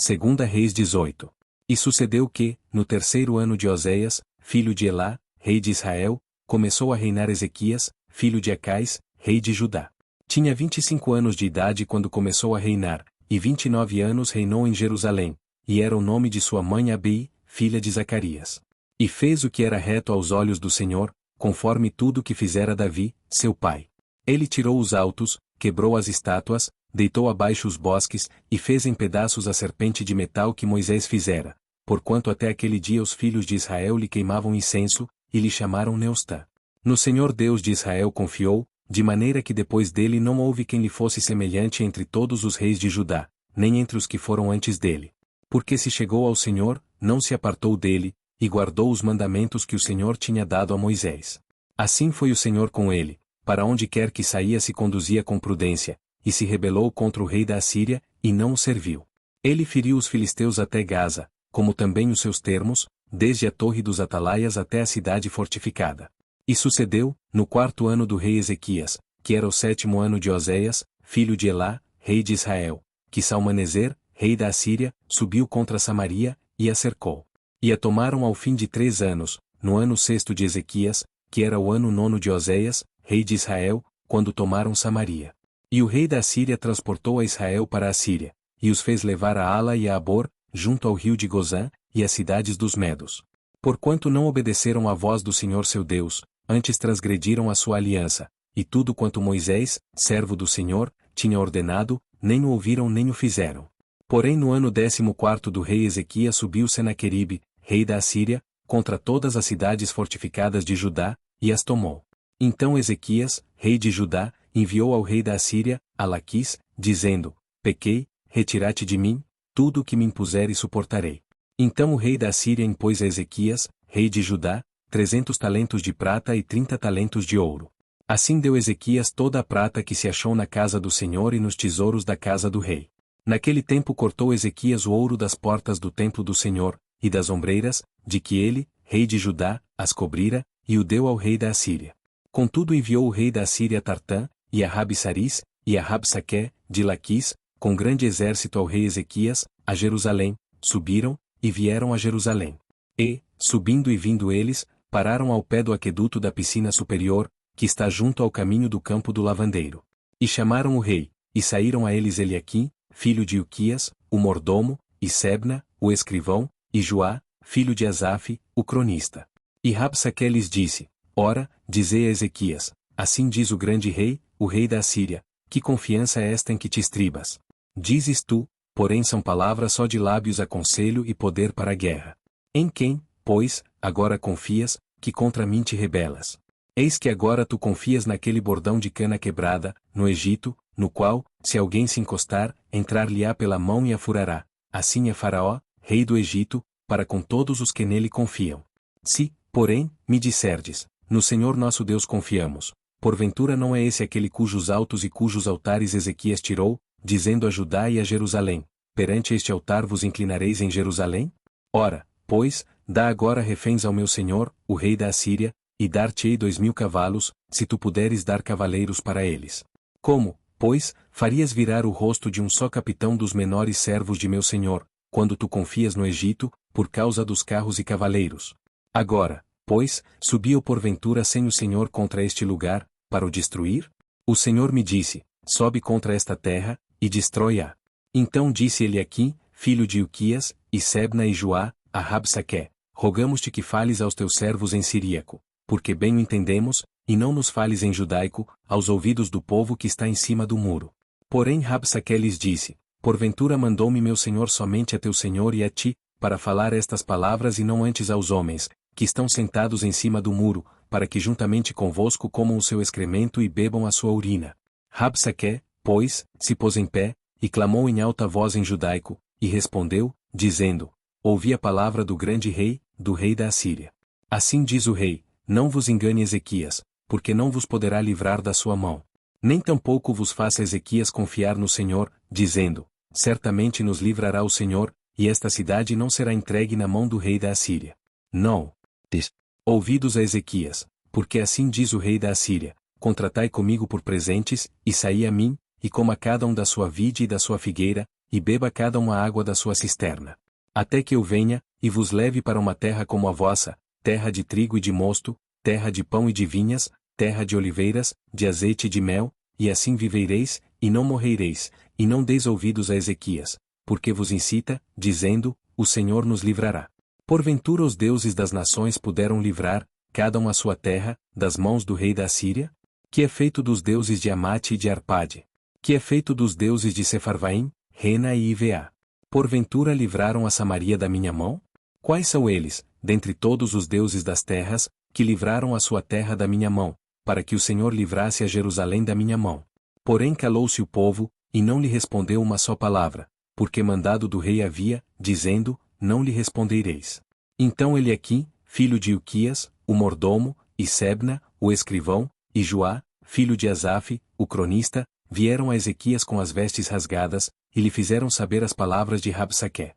Segunda Reis 18. E sucedeu que, no terceiro ano de Oséias, filho de Elá, rei de Israel, começou a reinar Ezequias, filho de Acais, rei de Judá. Tinha 25 anos de idade quando começou a reinar, e 29 anos reinou em Jerusalém, e era o nome de sua mãe Abi, filha de Zacarias. E fez o que era reto aos olhos do Senhor, conforme tudo que fizera Davi, seu pai. Ele tirou os altos, quebrou as estátuas, deitou abaixo os bosques, e fez em pedaços a serpente de metal que Moisés fizera, porquanto até aquele dia os filhos de Israel lhe queimavam incenso, e lhe chamaram Neustã. No Senhor Deus de Israel confiou, de maneira que depois dele não houve quem lhe fosse semelhante entre todos os reis de Judá, nem entre os que foram antes dele. Porque se chegou ao Senhor, não se apartou dele, e guardou os mandamentos que o Senhor tinha dado a Moisés. Assim foi o Senhor com ele, para onde quer que saía se conduzia com prudência, e se rebelou contra o rei da Assíria, e não o serviu. Ele feriu os filisteus até Gaza, como também os seus termos, desde a torre dos atalaias até a cidade fortificada. E sucedeu, no quarto ano do rei Ezequias, que era o sétimo ano de Oséias, filho de Elá, rei de Israel, que Salmaneser, rei da Assíria, subiu contra Samaria, e a cercou. E a tomaram ao fim de 3 anos, no ano sexto de Ezequias, que era o ano nono de Oséias, rei de Israel, quando tomaram Samaria. E o rei da Assíria transportou a Israel para a Assíria, e os fez levar a Ala e a Abor, junto ao rio de Gozã, e às cidades dos Medos. Porquanto não obedeceram à voz do Senhor seu Deus, antes transgrediram a sua aliança, e tudo quanto Moisés, servo do Senhor, tinha ordenado, nem o ouviram nem o fizeram. Porém no ano 14º do rei Ezequias subiu Senaqueribe, rei da Assíria, contra todas as cidades fortificadas de Judá, e as tomou. Então Ezequias, rei de Judá, enviou ao rei da Assíria, a Laquis, dizendo: Pequei, retira-te de mim, tudo o que me impuseres suportarei. Então o rei da Assíria impôs a Ezequias, rei de Judá, 300 talentos de prata e 30 talentos de ouro. Assim deu Ezequias toda a prata que se achou na casa do Senhor e nos tesouros da casa do rei. Naquele tempo cortou Ezequias o ouro das portas do templo do Senhor, e das ombreiras, de que ele, rei de Judá, as cobrira, e o deu ao rei da Assíria. Contudo enviou o rei da Assíria Tartã, e a Rabsaris, e a Rabsaqué, de Laquis, com grande exército ao rei Ezequias, a Jerusalém, subiram, e vieram a Jerusalém. E, subindo e vindo eles, pararam ao pé do aqueduto da piscina superior, que está junto ao caminho do campo do lavandeiro. E chamaram o rei, e saíram a eles Eliaquim, filho de Uquias, o mordomo, e Sebna, o escrivão, e Joá, filho de Asaf, o cronista. E Rabsaqué lhes disse: Ora, dizei a Ezequias, assim diz o grande rei, o rei da Assíria, que confiança é esta em que te estribas? Dizes tu, porém são palavras só de lábios a conselho e poder para a guerra. Em quem, pois, agora confias, que contra mim te rebelas? Eis que agora tu confias naquele bordão de cana quebrada, no Egito, no qual, se alguém se encostar, entrar-lhe-á pela mão e a furará. Assim é Faraó, rei do Egito, para com todos os que nele confiam. Se, porém, me disserdes, no Senhor nosso Deus confiamos, porventura não é esse aquele cujos altos e cujos altares Ezequias tirou, dizendo a Judá e a Jerusalém: perante este altar vos inclinareis em Jerusalém? Ora, pois, dá agora reféns ao meu senhor, o rei da Assíria, e dar-te-ei 2000 cavalos, se tu puderes dar cavaleiros para eles. Como, pois, farias virar o rosto de um só capitão dos menores servos de meu senhor, quando tu confias no Egito, por causa dos carros e cavaleiros? Agora, pois, subiu porventura sem o Senhor contra este lugar, para o destruir? O Senhor me disse: sobe contra esta terra, e destrói-a. Então disse Eliaquim, filho de Uquias, e Sebna e Joá, a Rabsaqué: rogamos-te que fales aos teus servos em siríaco, porque bem o entendemos, e não nos fales em judaico, aos ouvidos do povo que está em cima do muro. Porém Rabsaqué lhes disse: porventura mandou-me meu senhor somente a teu senhor e a ti, para falar estas palavras e não antes aos homens, que estão sentados em cima do muro, para que juntamente convosco comam o seu excremento e bebam a sua urina. Rabsaqué, pois, se pôs em pé, e clamou em alta voz em judaico, e respondeu, dizendo: ouvi a palavra do grande rei, do rei da Assíria. Assim diz o rei: não vos engane Ezequias, porque não vos poderá livrar da sua mão. Nem tampouco vos faça Ezequias confiar no Senhor, dizendo: certamente nos livrará o Senhor, e esta cidade não será entregue na mão do rei da Assíria. Não. Diz: ouvidos a Ezequias, porque assim diz o rei da Assíria: contratai comigo por presentes, e saí a mim, e coma cada um da sua vide e da sua figueira, e beba cada uma a água da sua cisterna. Até que eu venha, e vos leve para uma terra como a vossa, terra de trigo e de mosto, terra de pão e de vinhas, terra de oliveiras, de azeite e de mel, e assim vivereis, e não morrereis, e não deis ouvidos a Ezequias, porque vos incita, dizendo, o Senhor nos livrará. Porventura os deuses das nações puderam livrar, cada um a sua terra, das mãos do rei da Assíria? Que é feito dos deuses de Amate e de Arpade? Que é feito dos deuses de Sefarvaim, Rena e Iveá? Porventura livraram a Samaria da minha mão? Quais são eles, dentre todos os deuses das terras, que livraram a sua terra da minha mão, para que o Senhor livrasse a Jerusalém da minha mão? Porém calou-se o povo, e não lhe respondeu uma só palavra, porque mandado do rei havia, dizendo, não lhe respondereis. Então Eliaquim, filho de Ilquias, o mordomo, e Sebna, o escrivão, e Joá, filho de Asaf, o cronista, vieram a Ezequias com as vestes rasgadas, e lhe fizeram saber as palavras de Rabsaque.